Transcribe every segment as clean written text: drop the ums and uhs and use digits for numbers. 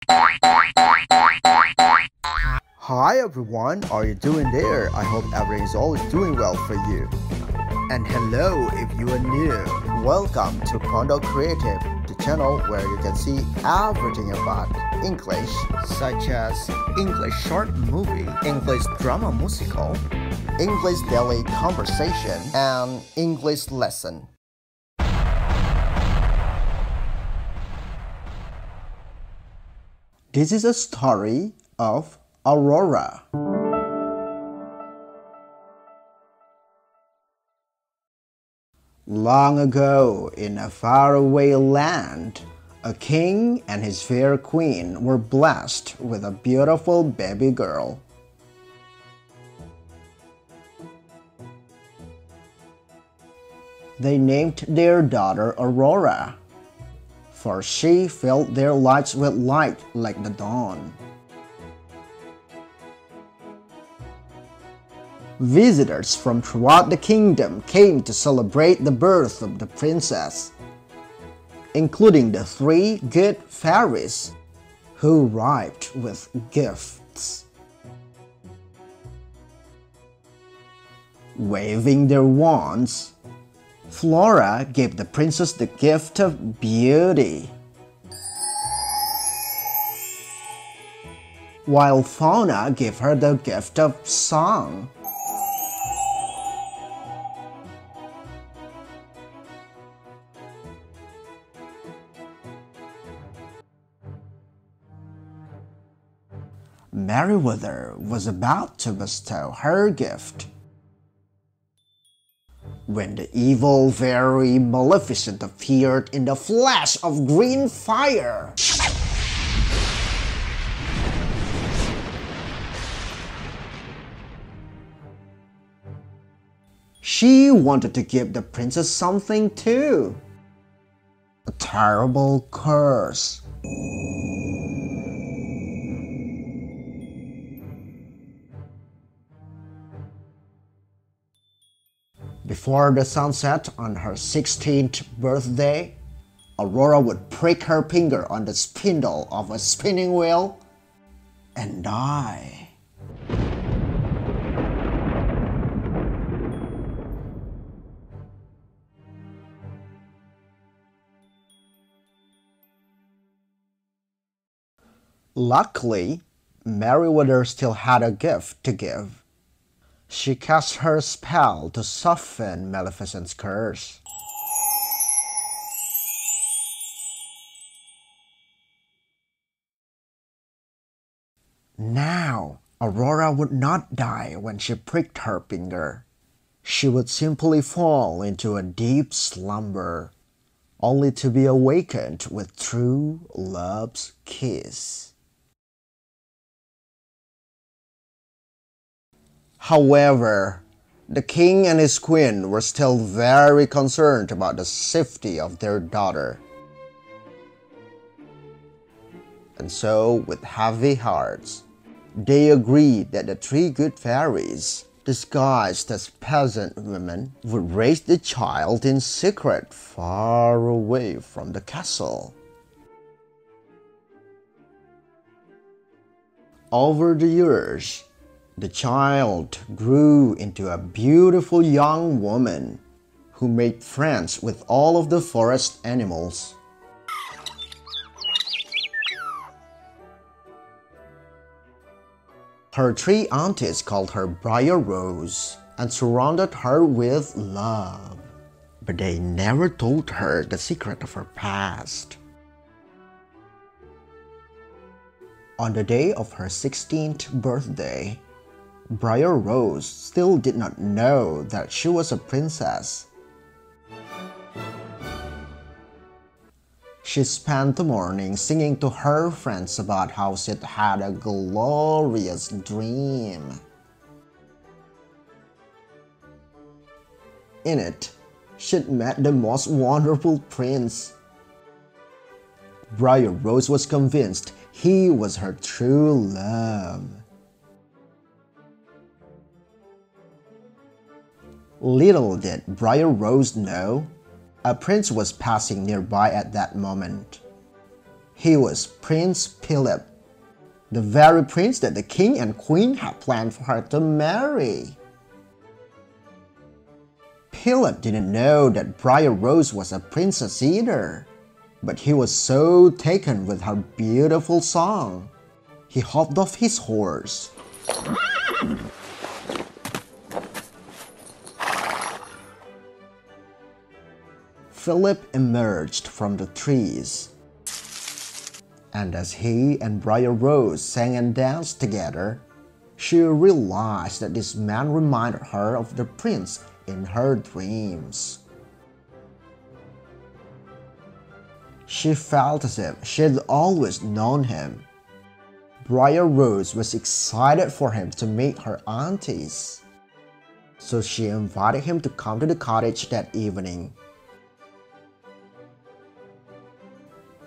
Hi everyone, how are you doing there? I hope everything is always doing well for you. And hello if you are new. Welcome to Kondo Creative, the channel where you can see everything about English, such as English short movie, English drama musical, English daily conversation, and English lesson. This is a story of Aurora. Long ago, in a faraway land, a king and his fair queen were blessed with a beautiful baby girl. They named their daughter Aurora, for she filled their lives with light like the dawn. Visitors from throughout the kingdom came to celebrate the birth of the princess, including the three good fairies who arrived with gifts. Waving their wands, Flora gave the princess the gift of beauty, while Fauna gave her the gift of song. Merryweather was about to bestow her gift when the evil fairy Maleficent appeared in the flash of green fire. She wanted to give the princess something too. A terrible curse. Before the sunset on her 16th birthday, Aurora would prick her finger on the spindle of a spinning wheel and die. Luckily, Merryweather still had a gift to give. She cast her spell to soften Maleficent's curse. Now, Aurora would not die when she pricked her finger. She would simply fall into a deep slumber, only to be awakened with true love's kiss. However, the king and his queen were still very concerned about the safety of their daughter. And so, with heavy hearts, they agreed that the three good fairies, disguised as peasant women, would raise the child in secret far away from the castle. Over the years, the child grew into a beautiful young woman who made friends with all of the forest animals. Her three aunties called her Briar Rose and surrounded her with love, but they never told her the secret of her past. On the day of her 16th birthday, Briar Rose still did not know that she was a princess. She spent the morning singing to her friends about how she'd had a glorious dream. In it, she'd met the most wonderful prince. Briar Rose was convinced he was her true love. Little did Briar Rose know, a prince was passing nearby at that moment. He was Prince Philip, the very prince that the king and queen had planned for her to marry. Philip didn't know that Briar Rose was a princess either, but he was so taken with her beautiful song. He hopped off his horse. Philip emerged from the trees, and as he and Briar Rose sang and danced together, she realized that this man reminded her of the prince in her dreams. She felt as if she had always known him. Briar Rose was excited for him to meet her aunties, so she invited him to come to the cottage that evening.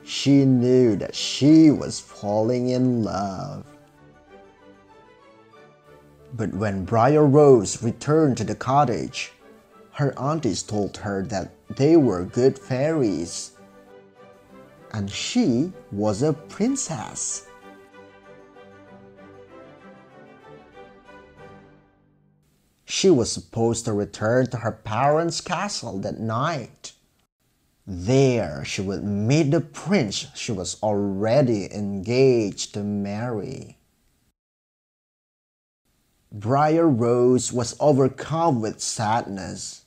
She knew that she was falling in love. But when Briar Rose returned to the cottage, her aunties told her that they were good fairies, and she was a princess. She was supposed to return to her parents' castle that night. There she would meet the prince she was already engaged to marry. Briar Rose was overcome with sadness.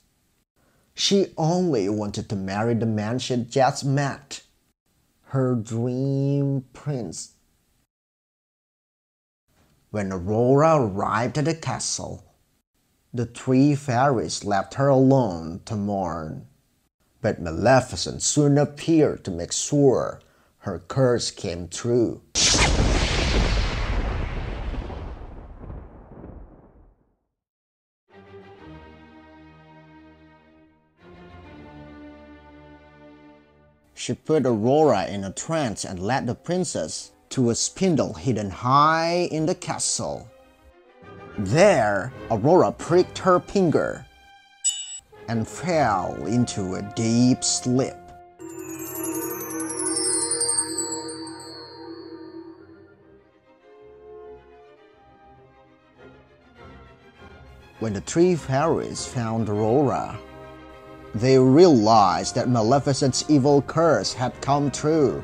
She only wanted to marry the man she had just met, her dream prince. When Aurora arrived at the castle, the three fairies left her alone to mourn. But Maleficent soon appeared to make sure her curse came true. She put Aurora in a trance and led the princess to a spindle hidden high in the castle. There, Aurora pricked her finger and fell into a deep sleep. When the three fairies found Aurora, they realized that Maleficent's evil curse had come true.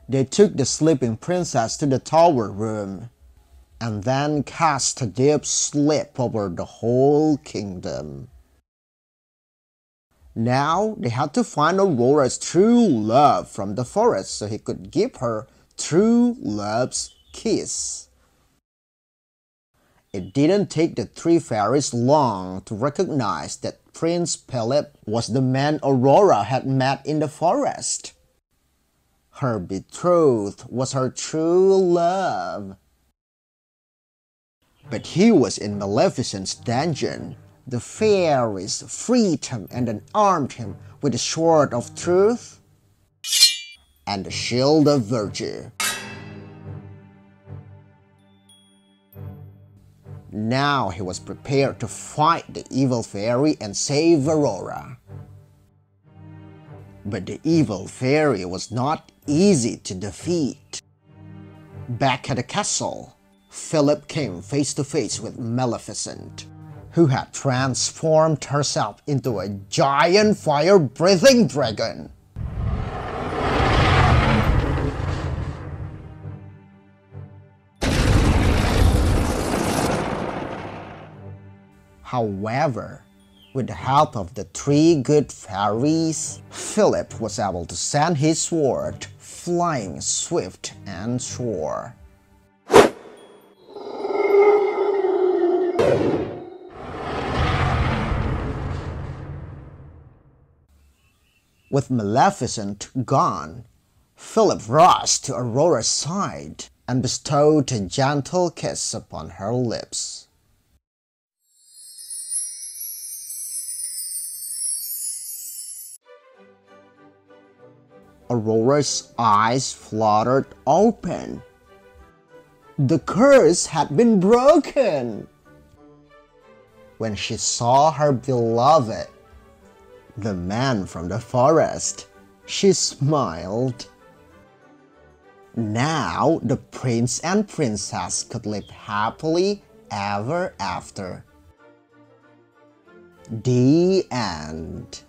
They took the sleeping princess to the tower room and then cast a deep sleep over the whole kingdom. Now they had to find Aurora's true love from the forest so he could give her true love's kiss. It didn't take the three fairies long to recognize that Prince Philip was the man Aurora had met in the forest. Her betrothed was her true love. But he was in Maleficent's dungeon. The fairies freed him and then armed him with the sword of truth and the shield of virtue. Now he was prepared to fight the evil fairy and save Aurora. But the evil fairy was not easy to defeat. Back at the castle, Philip came face to face with Maleficent, who had transformed herself into a giant fire-breathing dragon. However, with the help of the three good fairies, Philip was able to send his sword flying swift and sure. With Maleficent gone, Philip rushed to Aurora's side and bestowed a gentle kiss upon her lips. Aurora's eyes fluttered open. The curse had been broken. When she saw her beloved, the man from the forest, She smiled. Now the prince and princess could live happily ever after. The end.